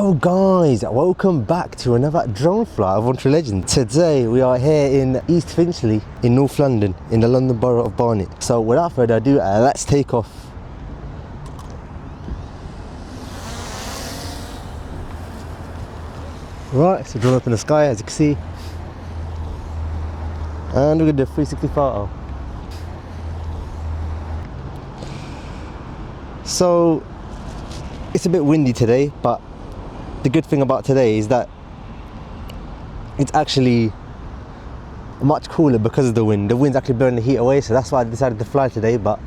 Yo guys, welcome back to another drone flight of Untrue Legend. Today we are here in East Finchley in North London, in the London Borough of Barnet. So without further ado, let's take off. Right, so drone up in the sky as you can see. And we're gonna do a 360 photo. So it's a bit windy today, but the good thing about today is that it's actually much cooler because of the wind. The wind's actually blowing the heat away, so that's why I decided to fly today. But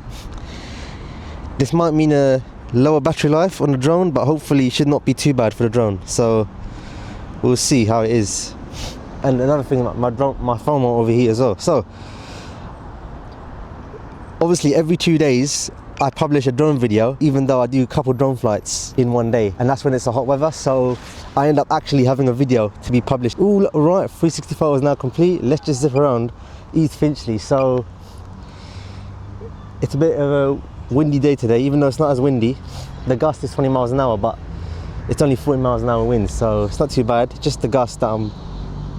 this might mean a lower battery life on the drone, but hopefully it should not be too bad for the drone. So we'll see how it is. And another thing, my phone won't overheat as well. So obviously every 2 days I publish a drone video, even though I do a couple drone flights in one day, and that's when it's a hot weather, so I end up actually having a video to be published. All right, 360 photos now complete. Let's just zip around East Finchley. So it's a bit of a windy day today, even though it's not as windy. The gust is 20 miles an hour, but it's only 40 miles an hour wind, so it's not too bad. Just the gust that I'm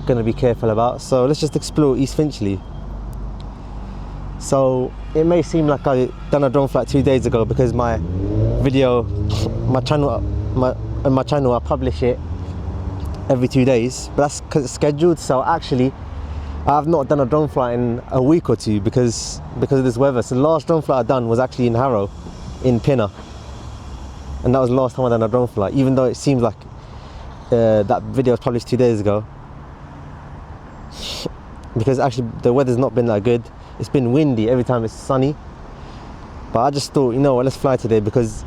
gonna be careful about. So let's just explore East Finchley. So it may seem like I done a drone flight 2 days ago because my video, my channel I publish it every 2 days, but that's because it's scheduled. So actually I have not done a drone flight in a week or two because of this weather. So the last drone flight I done was actually in Harrow, in Pinner, and that was the last time I done a drone flight, even though it seems like that video was published 2 days ago, because actually the weather's not been that good. It's been windy every time it's sunny, but I just thought, you know what, let's fly today, because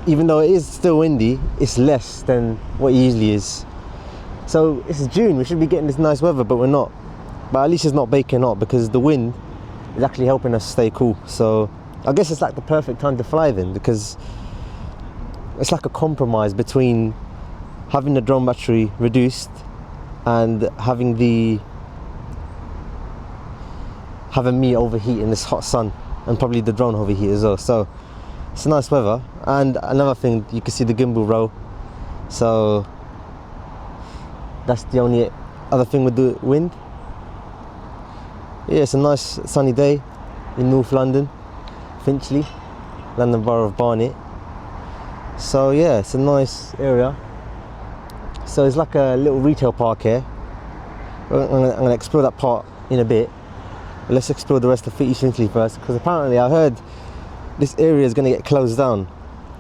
even though it is still windy, it's less than what it usually is. So it's June, we should be getting this nice weather, but we're not. But at least it's not baking hot, because the wind is actually helping us stay cool. So I guess it's like the perfect time to fly then, because it's like a compromise between having the drone battery reduced and having me overheat in this hot sun, and probably the drone overheat as well. So it's nice weather. And another thing, you can see the gimbal roll, so that's the only other thing with the wind. Yeah, it's a nice sunny day in North London, Finchley, London Borough of Barnet. So yeah, it's a nice area. So it's like a little retail park here. I'm gonna explore that part in a bit. Let's explore the rest of East Finchley first, because apparently I heard this area is going to get closed down,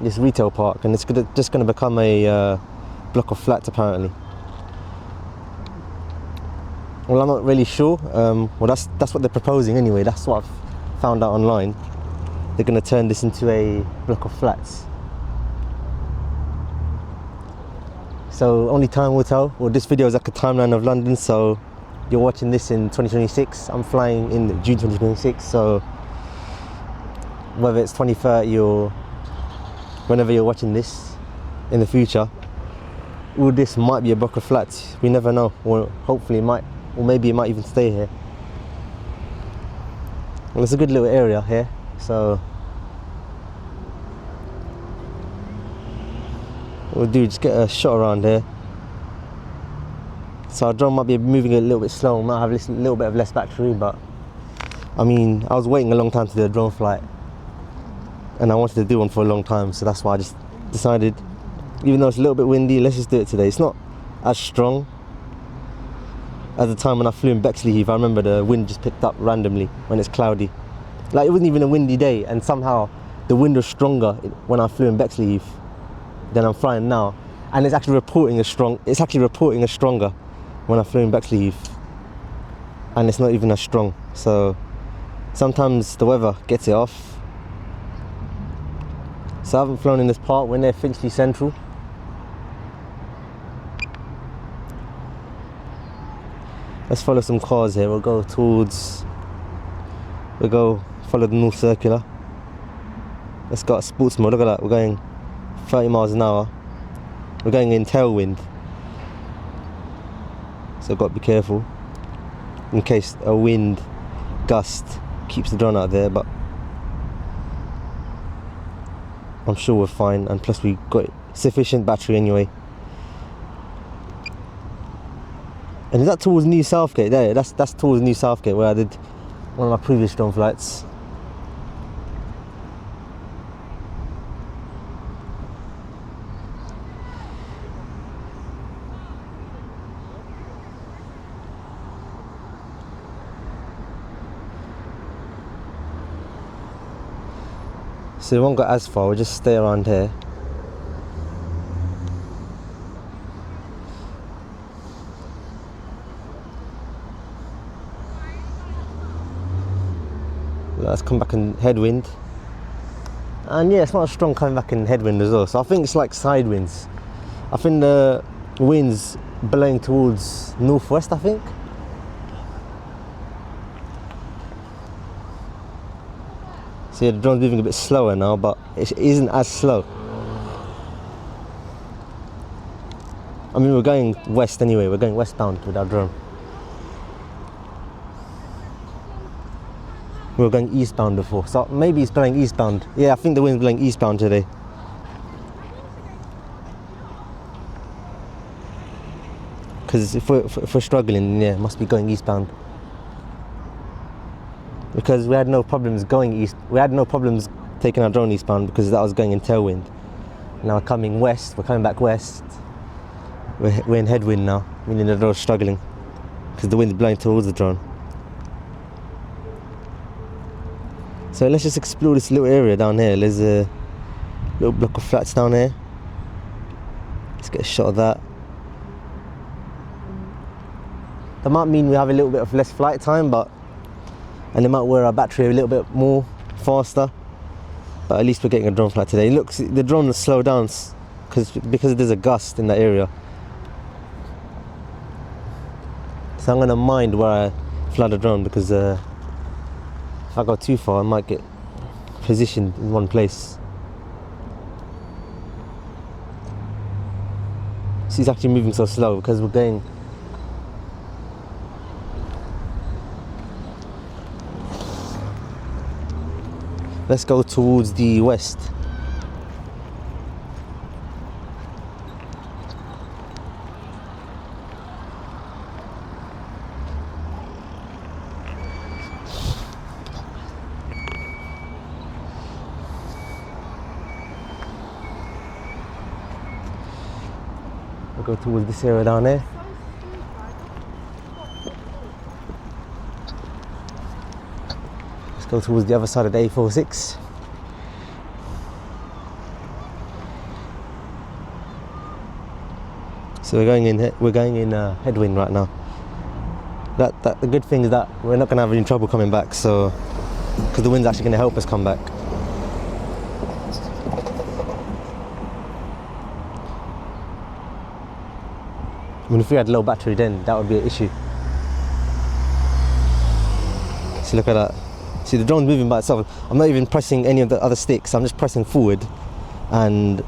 this retail park, and it's just going to become a block of flats apparently. Well, I'm not really sure. Well, that's what they're proposing anyway. That's what I've found out online. They're going to turn this into a block of flats. So only time will tell. Well, this video is like a timeline of London, so you're watching this in 2026. I'm flying in June 2026, so whether it's 2030 or whenever you're watching this in the future, all this might be a block of flats. We never know, or hopefully it might, or maybe it might even stay here. Well, it's a good little area here, so what we'll do, just get a shot around here. So our drone might be moving a little bit slow, might have a little bit of less battery, but I mean, I was waiting a long time to do a drone flight, and I wanted to do one for a long time, so that's why I just decided, even though it's a little bit windy, let's just do it today. It's not as strong as the time when I flew in Bexley Heath. I remember the wind just picked up randomly when it's cloudy. Like, it wasn't even a windy day, and somehow the wind was stronger when I flew in Bexley Heath than I'm flying now, and it's actually reporting as stronger when I flew in Bexley Heath, and it's not even as strong. So sometimes the weather gets it off. So I haven't flown in this part. We're near Finchley Central. Let's follow some cars here. We'll go follow the North Circular. Let's go at sports mode. Look at that, we're going 30 miles an hour. We're going in tailwind, so I've got to be careful in case a wind gust keeps the drone out there, but I'm sure we're fine, and plus we got sufficient battery anyway. And is that towards New Southgate? There, that's towards New Southgate where I did one of my previous drone flights. So we won't go as far, we'll just stay around here. Let's come back in headwind. And yeah, it's not strong coming back in headwind as well. So I think it's like side winds. I think the wind's blowing towards northwest, I think. So yeah, the drone's moving a bit slower now, but it isn't as slow. I mean, we're going west anyway, we're going westbound with our drone. We were going eastbound before, so maybe it's blowing eastbound. Yeah, I think the wind's blowing eastbound today. Because if we're struggling, yeah, it must be going eastbound. Because we had no problems going east. We had no problems taking our drone eastbound because that was going in tailwind. Now we're coming west, we're coming back west. We're in headwind now, meaning the drone's struggling because the wind's blowing towards the drone. So let's just explore this little area down here. There's a little block of flats down here. Let's get a shot of that. That might mean we have a little bit of less flight time, and it might wear our battery a little bit more faster. But at least we're getting a drone flight today. Look, the drone will slow down because there's a gust in that area. So I'm gonna mind where I fly the drone because if I go too far, I might get positioned in one place. See, it's actually moving so slow because we're going. Let's go towards the west. We'll go towards this area down there. Let's go towards the other side of the A46. So we're going in headwind right now. The good thing is that we're not going to have any trouble coming back, so because the wind's actually going to help us come back. I mean, if we had low battery, then that would be an issue. So look at that. See, the drone's moving by itself. I'm not even pressing any of the other sticks. I'm just pressing forward, and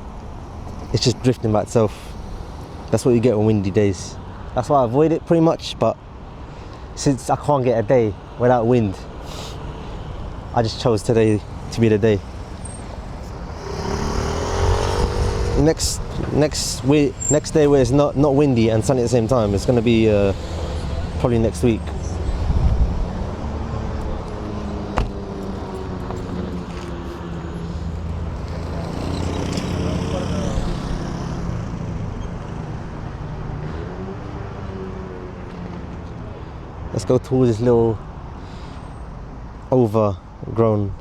it's just drifting by itself. That's what you get on windy days. That's why I avoid it pretty much. But since I can't get a day without wind, I just chose today to be the day. Next day where it's not windy and sunny at the same time, it's going to be probably next week. Let's go towards this little overgrown.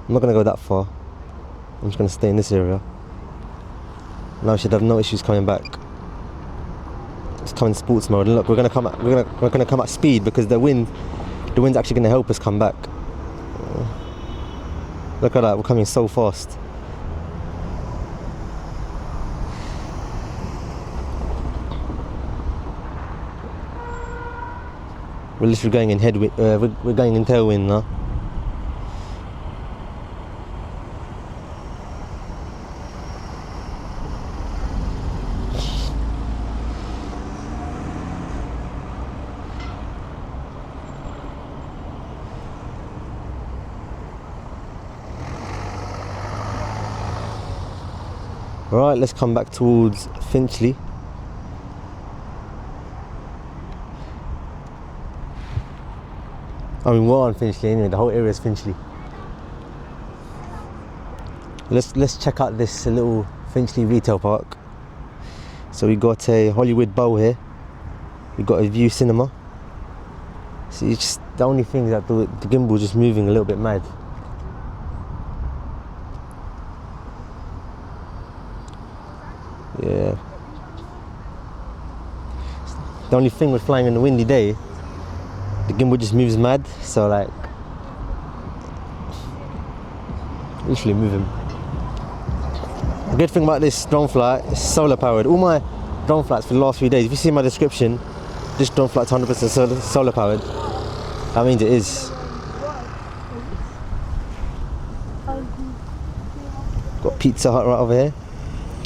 I'm not going to go that far. I'm just going to stay in this area. Now we should have no issues coming back. Let's come in sports mode. And look, we're going to come at speed because the wind's actually going to help us come back. Look at that, we're coming so fast. We're literally going in headwind. We're going in tailwind now. Right, let's come back towards Finchley. I mean, we're on Finchley anyway. The whole area is Finchley. Let's check out this little Finchley retail park. So we got a Hollywood Bowl here. We got a View Cinema. See, it's just the only thing is that the gimbal just moving a little bit mad. Yeah. The only thing with flying on a windy day, the gimbal just moves mad. So like, literally moving. The good thing about this drone flight is solar powered. All my drone flights for the last few days, if you see my description, this drone flight's 100% solar powered. That means it is. Got Pizza Hut right over here.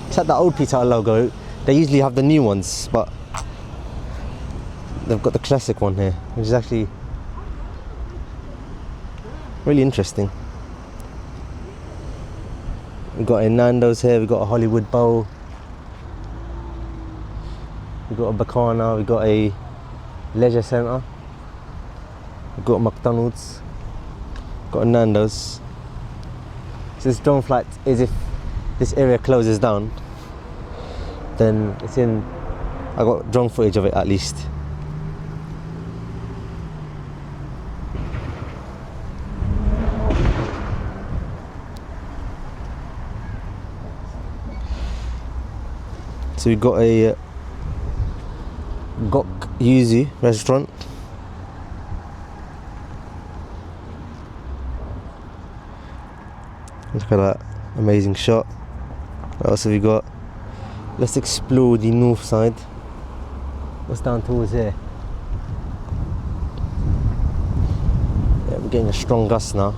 It's like that old Pizza Hut logo. They usually have the new ones, but they've got the classic one here, which is actually really interesting. We've got a Nando's here, we've got a Hollywood Bowl, we've got a Bacana, we've got a leisure centre, we've got a McDonald's, got a Nando's. So this drone flight is if this area closes down, then it's in, I got drone footage of it at least. So we've got a Gok Yuzu restaurant. Look at that amazing shot. What else have we got? Let's explore the north side. What's down towards here? Yeah, we're getting a strong gust now.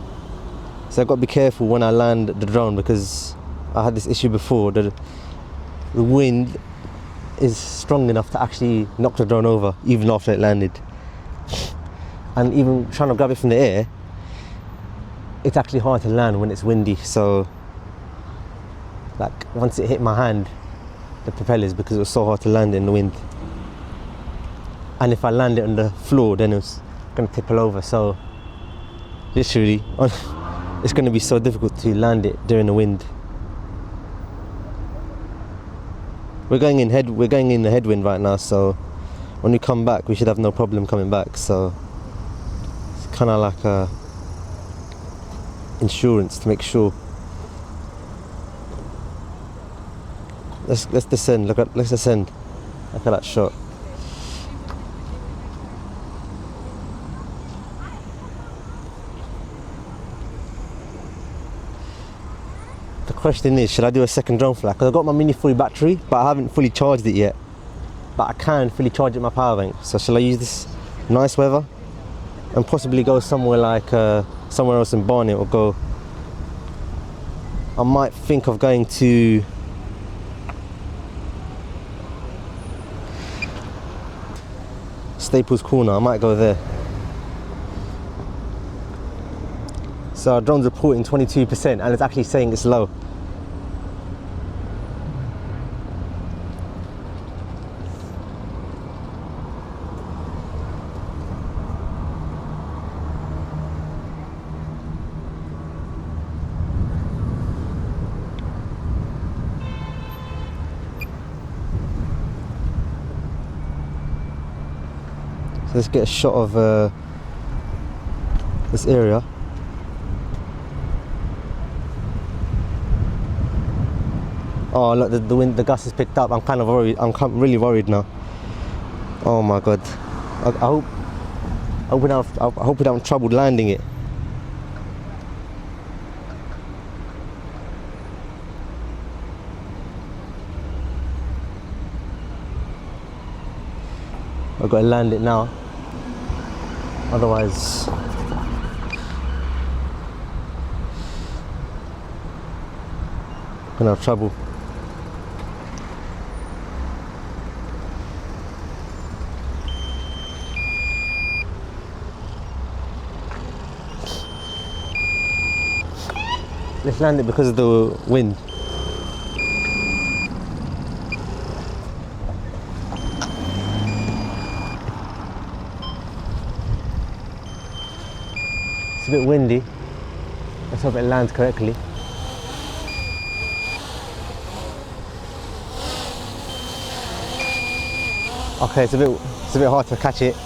So I've got to be careful when I land the drone because I had this issue before. The wind is strong enough to actually knock the drone over even after it landed. And even trying to grab it from the air, it's actually hard to land when it's windy. So like once it hit my hand, the propellers, because it was so hard to land in the wind. And if I land it on the floor, then it's going to tipple over. So literally it's going to be so difficult to land it during the wind. We're going in the headwind right now, so when we come back we should have no problem coming back. So it's kind of like a insurance to make sure. Let's descend. Let's descend. Look at that shot. The question is, should I do a second drone flight? Because I've got my Mini 3 battery, but I haven't fully charged it yet. But I can fully charge it with my power bank. So shall I use this nice weather and possibly go somewhere like somewhere else in Barnet, or go? I might think of going to Staples Corner. I might go there. So our drone's reporting 22% and it's actually saying it's low. So let's get a shot of this area. Oh look, the wind, the gust has picked up. I'm kind of worried. I'm really worried now. Oh my god. I hope we don't have trouble landing it. I've got to land it now. Otherwise I'm gonna have trouble. Let's land it because of the wind. It's a bit windy. Let's hope it lands correctly. Okay, it's a bit hard to catch it.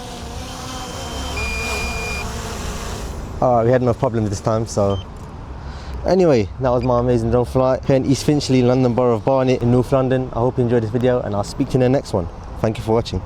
Alright, we had no problem this time, so anyway, that was my amazing drone flight here in East Finchley, London Borough of Barnet in North London. I hope you enjoyed this video and I'll speak to you in the next one. Thank you for watching.